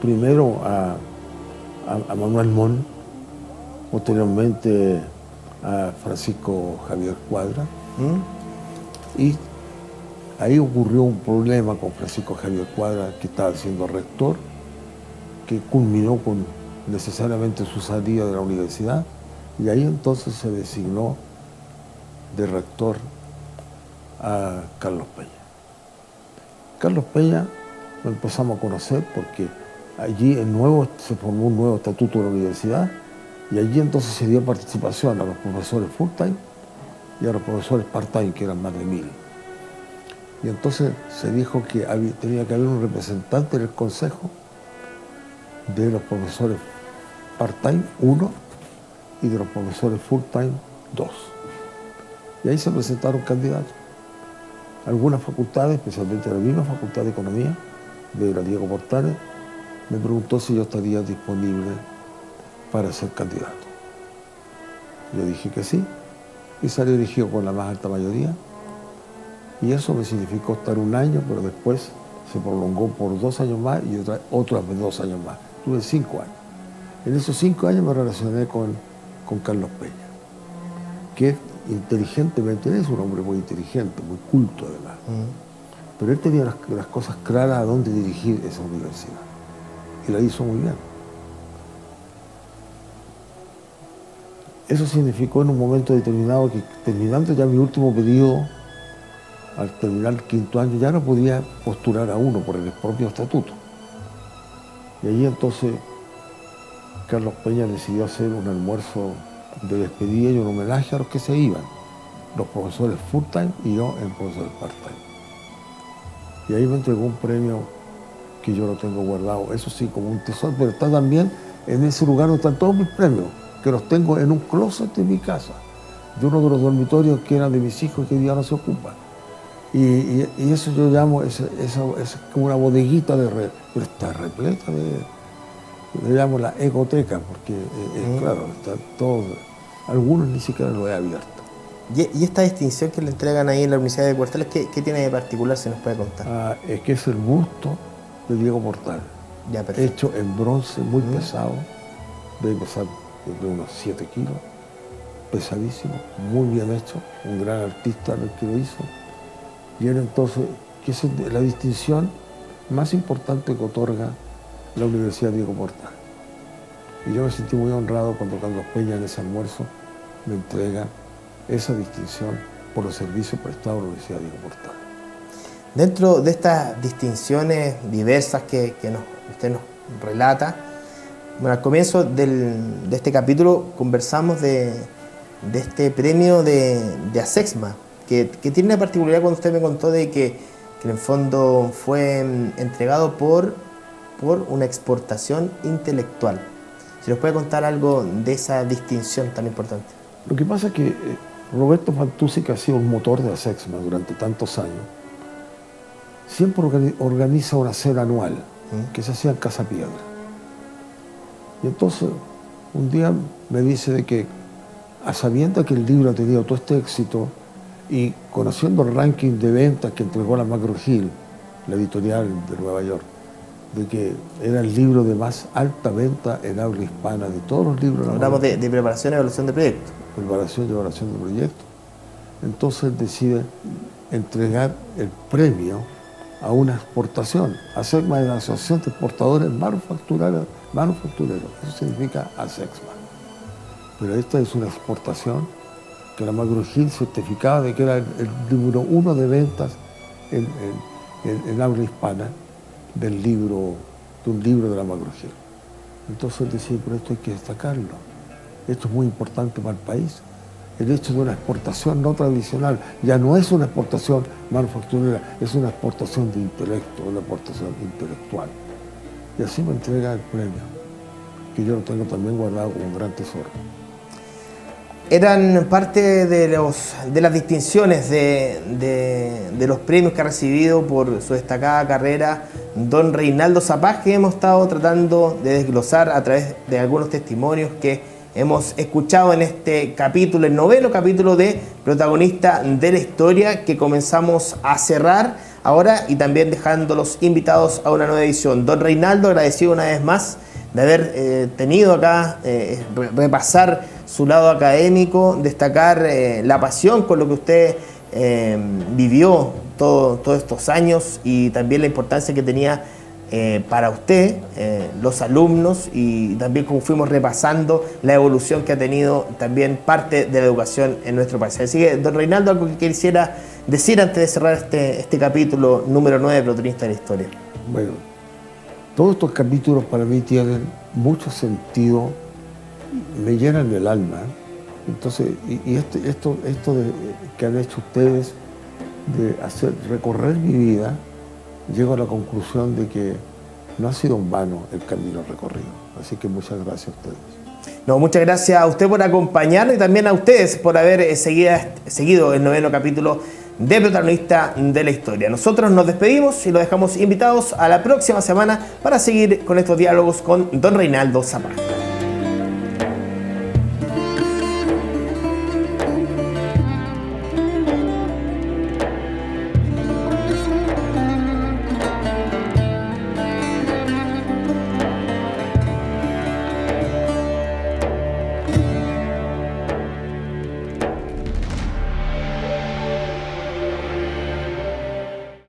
primero a Manuel Mon, posteriormente a Francisco Javier Cuadra. Y ahí ocurrió un problema con Francisco Javier Cuadra, que estaba siendo rector, que culminó con necesariamente su salida de la universidad, y ahí entonces se designó de rector a Carlos Peña. Carlos Peña lo empezamos a conocer porque allí se formó un nuevo estatuto de la universidad, y allí entonces se dio participación a los profesores full-time y a los profesores part-time, que eran más de 1000. Y entonces se dijo que tenía que haber un representante en el consejo de los profesores part-time, 1, y de los profesores full-time, 2. Y ahí se presentaron candidatos. Algunas facultades, especialmente la misma Facultad de Economía de la Diego Portales, me preguntó si yo estaría disponible para ser candidato. Yo dije que sí y salí elegido con la más alta mayoría. Y eso me significó estar un año, pero después se prolongó por 2 años más y otros 2 años más. Tuve 5 años. En esos 5 años me relacioné con Carlos Peña, que inteligentemente es un hombre muy inteligente, muy culto además. Pero él tenía las cosas claras a dónde dirigir esa universidad. Y la hizo muy bien. Eso significó en un momento determinado que, terminando ya mi último periodo, al terminar el 5º año, ya no podía postular a uno por el propio estatuto. Y allí entonces Carlos Peña decidió hacer un almuerzo de despedida y un homenaje a los que se iban, los profesores full time y yo en profesores part time. Y ahí me entregó un premio que yo lo tengo guardado, eso sí, como un tesoro, pero está también en ese lugar donde están todos mis premios, que los tengo en un closet de mi casa, de uno de los dormitorios que eran de mis hijos que hoy día no se ocupan. Y eso yo llamo, es como una bodeguita de red, pero está repleta le llamo la ecoteca, porque claro, está todo, algunos ni siquiera lo he abierto. ¿Y esta distinción que le entregan ahí en la Universidad de Cuarteles, qué tiene de particular, si nos puede contar? Es que es el busto de Diego Portal, Ya, perfecto. hecho en bronce, muy pesado, debe pesar de unos 7 kilos, pesadísimo, muy bien hecho, un gran artista el que lo hizo. Y era entonces, que es la distinción más importante que otorga la Universidad Diego Portal. Y yo me sentí muy honrado cuando Carlos Peña en ese almuerzo me entrega esa distinción por los servicios prestados a la Universidad Diego Portal. Dentro de estas distinciones diversas que usted nos relata, bueno, al comienzo de este capítulo conversamos de este premio de ASEXMA, que tiene una particularidad cuando usted me contó de que en el fondo fue entregado por una exportación intelectual. Si nos puede contar algo de esa distinción tan importante. Lo que pasa es que Roberto Fantuzzi, que ha sido un motor de ASEXMA durante tantos años, siempre organiza una cena anual que se hacía en Casa Piedra. Y entonces un día me dice de que, a sabiendas que el libro ha tenido todo este éxito y conociendo el ranking de ventas que entregó la McGraw-Hill, la editorial de Nueva York, de que era el libro de más alta venta en habla hispana de todos los libros. Hablamos de preparación y evaluación de proyectos. Preparación y evaluación de proyectos. Entonces él decide entregar el premio a una exportación, ASEXMA de la Asociación de Exportadores Manufactureros. Eso significa ASEXMA. Pero esta es una exportación que la McGraw-Hill certificaba de que era el número 1 de ventas en habla hispana de un libro de la McGraw-Hill. Entonces él decía, pero esto hay que destacarlo. Esto es muy importante para el país. El hecho de una exportación no tradicional ya no es una exportación manufacturera, es una exportación de intelecto, una exportación intelectual. Y así me entrega el premio, que yo lo tengo también guardado como un gran tesoro. Eran parte de las distinciones de los premios que ha recibido por su destacada carrera don Reinaldo Zapag, que hemos estado tratando de desglosar a través de algunos testimonios que hemos escuchado en este capítulo, el 9º capítulo de Protagonista de la Historia, que comenzamos a cerrar ahora y también dejándolos invitados a una nueva edición. Don Reinaldo, agradecido una vez más de haber tenido acá, repasar su lado académico, destacar la pasión con lo que usted vivió todos estos años y también la importancia que tenía para usted, los alumnos, y también como fuimos repasando la evolución que ha tenido también parte de la educación en nuestro país. Así que, don Reinaldo, algo que quisiera decir antes de cerrar este capítulo número 9 de Protagonista de la Historia. Bueno, todos estos capítulos para mí tienen mucho sentido, me llenan el alma. Entonces, esto que han hecho ustedes de hacer recorrer mi vida, llego a la conclusión de que no ha sido en vano el camino recorrido. Así que muchas gracias a ustedes. No, muchas gracias a usted por acompañarnos y también a ustedes por haber seguido el 9º capítulo de Protagonista de la Historia. Nosotros nos despedimos y los dejamos invitados a la próxima semana para seguir con estos diálogos con don Reinaldo Zapag.